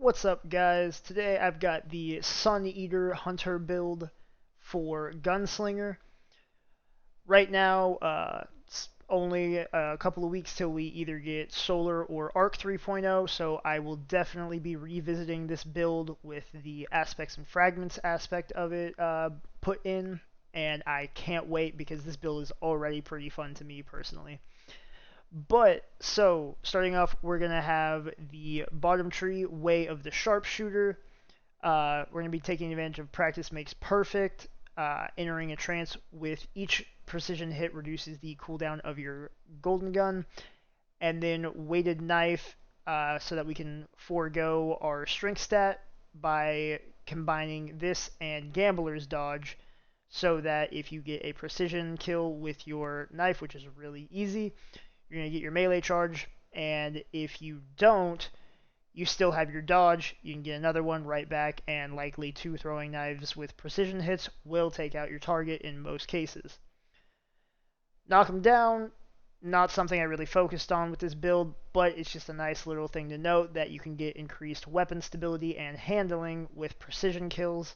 What's up, guys? Today I've got the Sun Eater Hunter build for Gunslinger. Right now, it's only a couple of weeks till we either get Solar or Arc 3.0, so I will definitely be revisiting this build with the aspects and fragments aspect of it put in, and I can't wait because this build is already pretty fun to me personally. So starting off, we're going to have the bottom tree, Way of the Sharpshooter. We're going to be taking advantage of Practice Makes Perfect. Entering a trance with each precision hit reduces the cooldown of your golden gun. And then Weighted Knife, so that we can forego our strength stat by combining this and Gambler's Dodge, so that if you get a precision kill with your knife, which is really easy, you're going to get your melee charge, and if you don't, you still have your dodge. You can get another one right back, and likely two throwing knives with precision hits will take out your target in most cases. Knock them down, not something I really focused on with this build, but it's just a nice little thing to note that you can get increased weapon stability and handling with precision kills.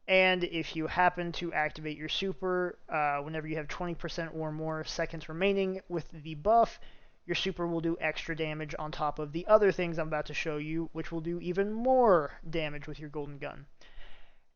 And if you happen to activate your super, whenever you have 20% or more seconds remaining with the buff, your super will do extra damage on top of the other things I'm about to show you, which will do even more damage with your golden gun.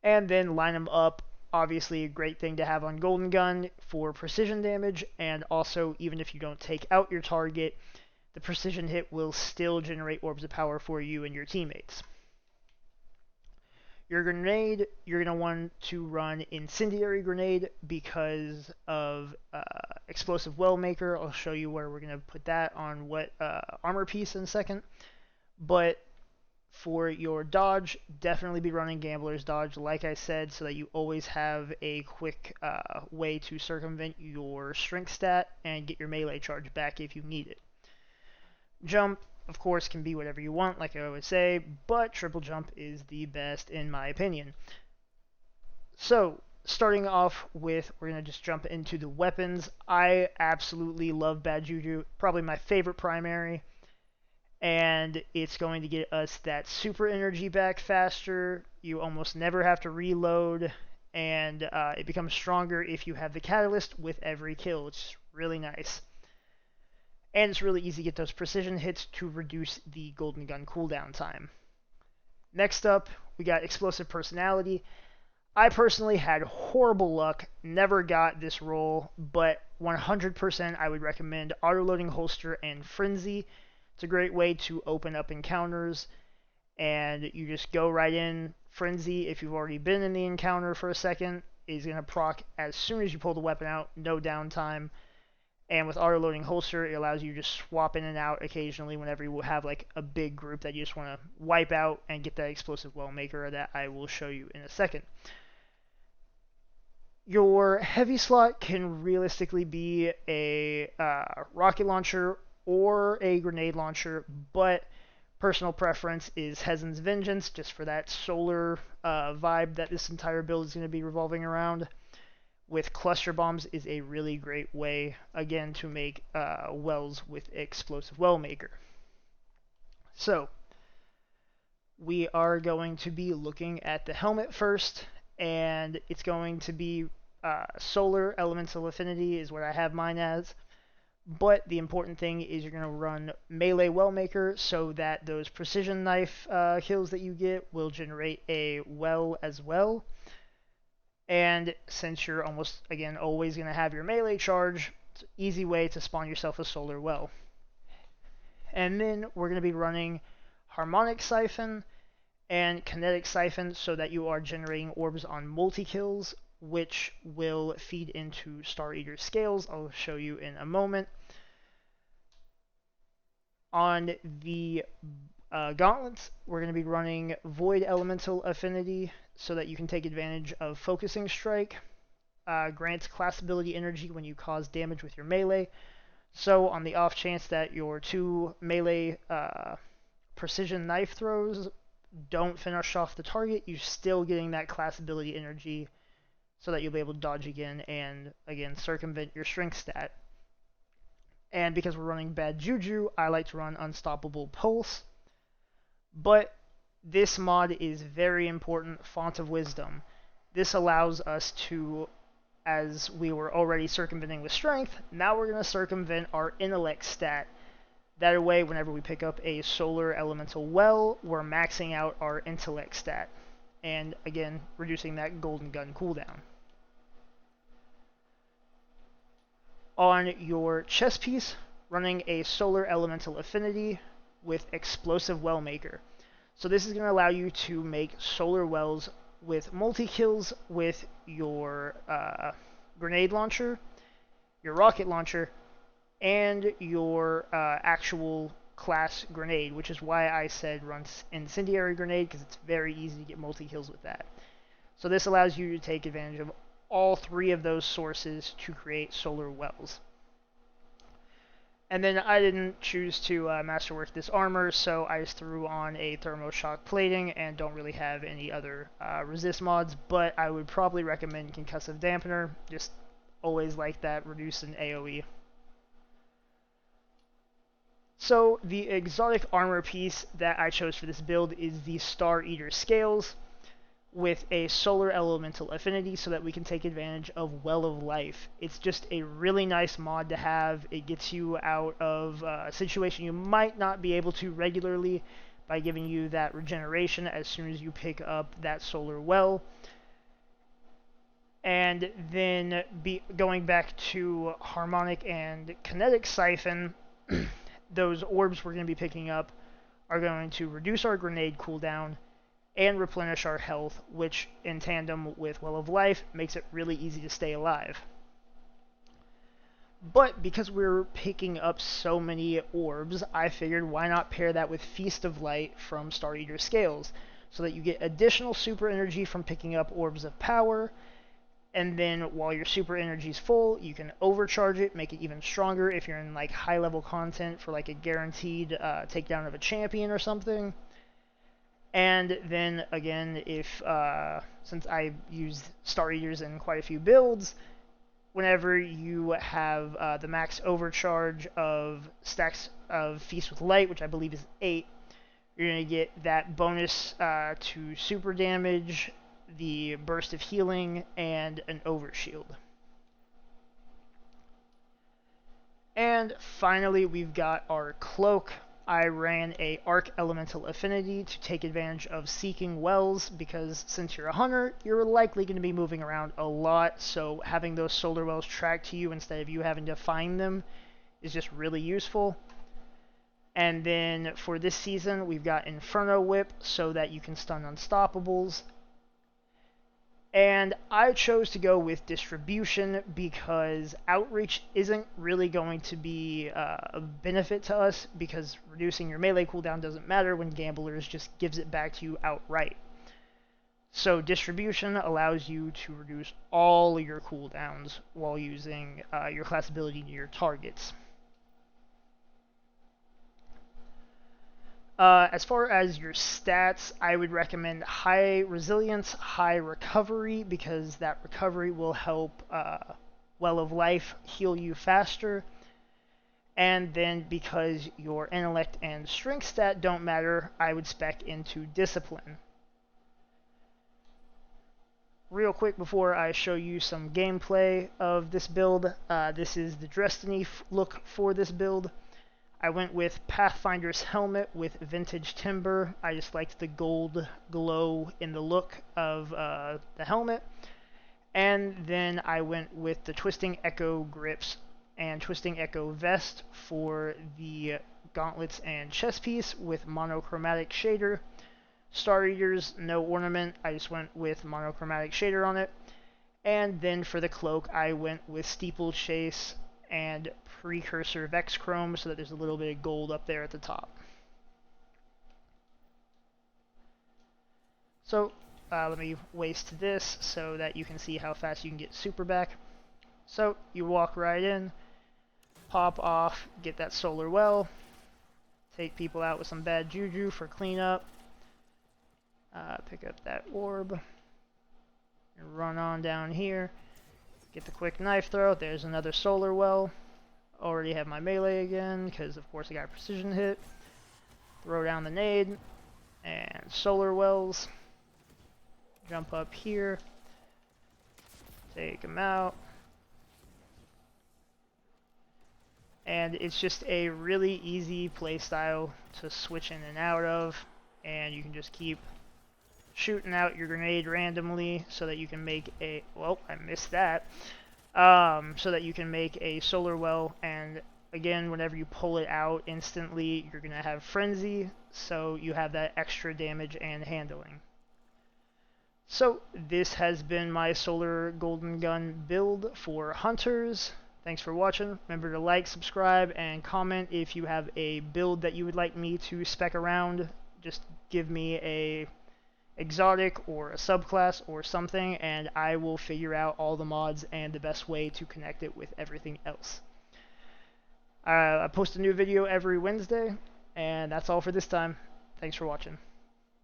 And then line them up. Obviously a great thing to have on golden gun for precision damage, and also even if you don't take out your target, the precision hit will still generate orbs of power for you and your teammates. Your grenade, you're going to want to run Incendiary Grenade because of Explosive Well Maker. I'll show you where we're going to put that on what armor piece in a second. But for your dodge, definitely be running Gambler's Dodge, like I said, so that you always have a quick way to circumvent your strength stat and get your melee charge back if you need it. Jump, of course, can be whatever you want, like I always say, but triple jump is the best in my opinion. So, starting off with, we're going to just jump into the weapons. I absolutely love Bad Juju, probably my favorite primary, and it's going to get us that super energy back faster. You almost never have to reload, and it becomes stronger if you have the catalyst with every kill. It's really nice. And it's really easy to get those precision hits to reduce the golden gun cooldown time. Next up, we got Explosive Personality. I personally had horrible luck, never got this roll, but 100% I would recommend Autoloading Holster and Frenzy. It's a great way to open up encounters, and you just go right in. Frenzy, if you've already been in the encounter for a second, is going to proc as soon as you pull the weapon out, no downtime. And with auto-loading holster, it allows you to just swap in and out occasionally whenever you have like a big group that you just want to wipe out and get that explosive well maker that I will show you in a second. Your heavy slot can realistically be a rocket launcher or a grenade launcher, but personal preference is Hezen's Vengeance, just for that solar vibe that this entire build is going to be revolving around. With cluster bombs is a really great way, again, to make wells with explosive well maker. So, we are going to be looking at the helmet first, and it's going to be solar elemental affinity is what I have mine as. But the important thing is you're going to run melee well maker so that those precision knife kills that you get will generate a well as well. And since you're almost, again, always going to have your melee charge, it's an easy way to spawn yourself a solar well. And then we're going to be running Harmonic Siphon and Kinetic Siphon so that you are generating orbs on multi-kills, which will feed into Star Eater scales. I'll show you in a moment. On the gauntlets, we're going to be running Void Elemental Affinity so that you can take advantage of Focusing Strike. Grants class ability energy when you cause damage with your melee. So on the off chance that your two melee precision knife throws don't finish off the target, you're still getting that class ability energy so that you'll be able to dodge again and, again, circumvent your strength stat. And because we're running Bad Juju, I like to run Unstoppable Pulse. But This mod is very important, Font of Wisdom. This allows us to, as we were already circumventing with strength, now we're going to circumvent our intellect stat. That way, whenever we pick up a solar elemental well, we're maxing out our intellect stat. And again, reducing that golden gun cooldown. On your chest piece, running a solar elemental affinity with explosive well maker. So this is going to allow you to make solar wells with multi-kills with your grenade launcher, your rocket launcher, and your actual class grenade, which is why I said run incendiary grenade, because it's very easy to get multi-kills with that. So this allows you to take advantage of all three of those sources to create solar wells. And then I didn't choose to masterwork this armor, so I just threw on a thermoshock plating and don't really have any other resist mods, but I would probably recommend concussive dampener. Just always like that, reduce an AoE. So the exotic armor piece that I chose for this build is the Star Eater Scales with a solar elemental affinity so that we can take advantage of Well of Life. It's just a really nice mod to have. It gets you out of a situation you might not be able to regularly by giving you that regeneration as soon as you pick up that solar well. And then going back to Harmonic and Kinetic Siphon, those orbs we're going to be picking up are going to reduce our grenade cooldown and replenish our health, which in tandem with Well of Life makes it really easy to stay alive. But because we're picking up so many orbs, I figured why not pair that with Feast of Light from Star Eater Scales, so that you get additional super energy from picking up orbs of power, and then while your super energy is full, you can overcharge it, make it even stronger if you're in like high level content for like a guaranteed takedown of a champion or something. And then again, if since I used Star Eaters in quite a few builds, whenever you have the max overcharge of stacks of Feast with Light, which I believe is 8, you're going to get that bonus to super damage, the burst of healing, and an overshield. And finally, we've got our cloak. I ran a Arc Elemental Affinity to take advantage of seeking wells, because since you're a hunter, you're likely going to be moving around a lot, so having those solar wells tracked to you instead of you having to find them is just really useful. And then for this season, we've got Inferno Whip, so that you can stun Unstoppables. And I chose to go with Distribution because Outreach isn't really going to be a benefit to us, because reducing your melee cooldown doesn't matter when Gamblers just gives it back to you outright. So Distribution allows you to reduce all your cooldowns while using your class ability to your targets. As far as your stats, I would recommend high resilience, high recovery, because that recovery will help Well of Life heal you faster. And then because your intellect and strength stat don't matter, I would spec into discipline. Real quick before I show you some gameplay of this build, this is the Destiny look for this build. I went with Pathfinder's helmet with vintage timber. I just liked the gold glow in the look of the helmet. And then I went with the Twisting Echo grips and Twisting Echo vest for the gauntlets and chest piece with monochromatic shader. Star Eaters, no ornament. I just went with monochromatic shader on it. And then for the cloak, I went with Steeplechase and Precursor Vex Chrome, so that there's a little bit of gold up there at the top. So let me waste this so that you can see how fast you can get super back. So you walk right in, pop off, get that solar well, take people out with some bad juju for cleanup, pick up that orb, and run on down here, get the quick knife throw. There's another solar well. Already have my melee again, because of course I got a precision hit. Throw down the nade, and solar wells. Jump up here, take them out, and it's just a really easy playstyle to switch in and out of, and you can just keep shooting out your grenade randomly so that you can make a, well, I missed that, so that you can make a solar well, and again, whenever you pull it out instantly, you're going to have frenzy, so you have that extra damage and handling. So, this has been my solar golden gun build for hunters. Thanks for watching. Remember to like, subscribe, and comment if you have a build that you would like me to spec around. Just give me a exotic or a subclass or something, and I will figure out all the mods and the best way to connect it with everything else. I post a new video every Wednesday, and that's all for this time. Thanks for watching.